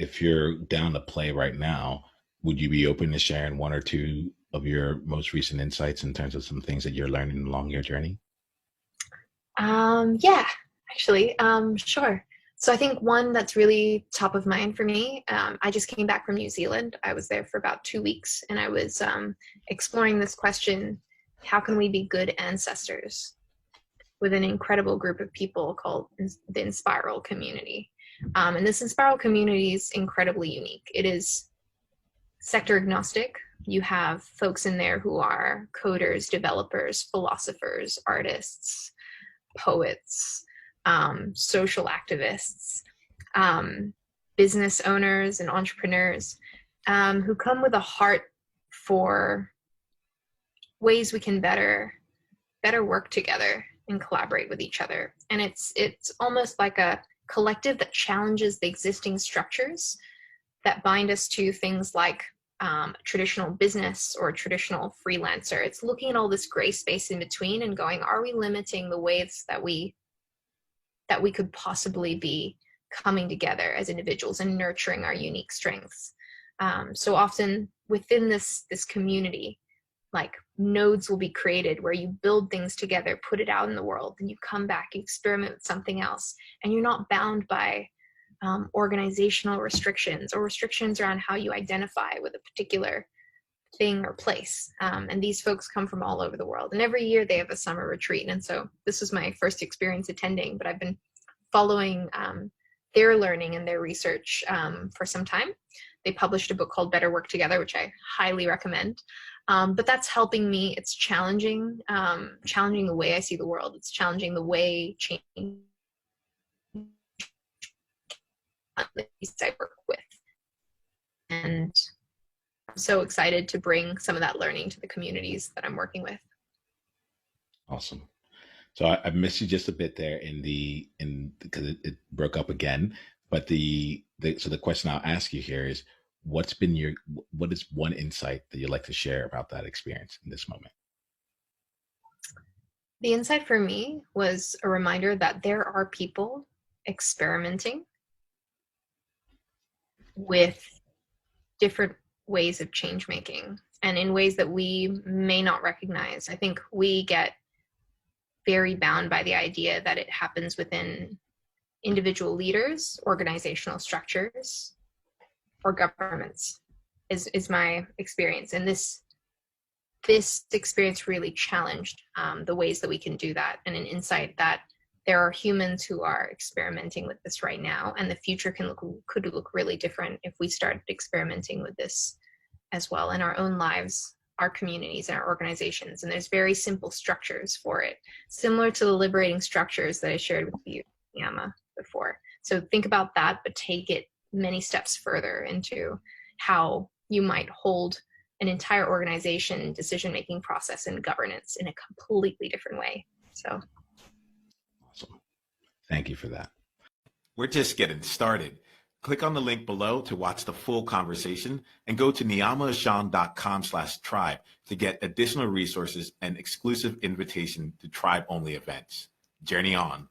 if you're down to play right now, would you be open to sharing one or two of your most recent insights in terms of some things that you're learning along your journey? Yeah, actually, sure. So I think one that's really top of mind for me, I just came back from New Zealand. I was there for about 2 weeks, and I was exploring this question: how can we be good ancestors with an incredible group of people called the Inspiral community? And this Inspiral community is incredibly unique. It is sector agnostic. You have folks in there who are coders, developers, philosophers, artists, poets, social activists, um, business owners, and entrepreneurs who come with a heart for ways we can better work together and collaborate with each other. And it's almost like a collective that challenges the existing structures that bind us to things like traditional business or traditional freelancer. It's looking at all this gray space in between and going, are we limiting the ways that we could possibly be coming together as individuals and nurturing our unique strengths? So often within this community, like nodes will be created where you build things together, put it out in the world, and you come back, you experiment with something else, and you're not bound by organizational restrictions or restrictions around how you identify with a particular thing or place. And these folks come from all over the world. And every year they have a summer retreat. And so this was my first experience attending, but I've been following their learning and their research for some time. They published a book called Better Work Together, which I highly recommend. But that's helping me. It's challenging the way I see the world. It's challenging the way change I work with. And I'm so excited to bring some of that learning to the communities that I'm working with. Awesome. So I missed you just a bit there because it broke up again. But so the question I'll ask you here is, what is one insight that you'd like to share about that experience in this moment? The insight for me was a reminder that there are people experimenting with different ways of change making and in ways that we may not recognize. I think we get very bound by the idea that it happens within individual leaders, organizational structures, or governments is my experience. And this experience really challenged the ways that we can do that, and an insight that there are humans who are experimenting with this right now, and the future could look really different if we started experimenting with this as well in our own lives, our communities, and our organizations. And there's very simple structures for it, similar to the liberating structures that I shared with you, Yama, before. So think about that, but take it many steps further into how you might hold an entire organization, decision-making process, and governance in a completely different way. So. Awesome. Thank you for that. We're just getting started. Click on the link below to watch the full conversation and go to niyamaashawn.com/tribe to get additional resources and exclusive invitation to tribe-only events. Journey on.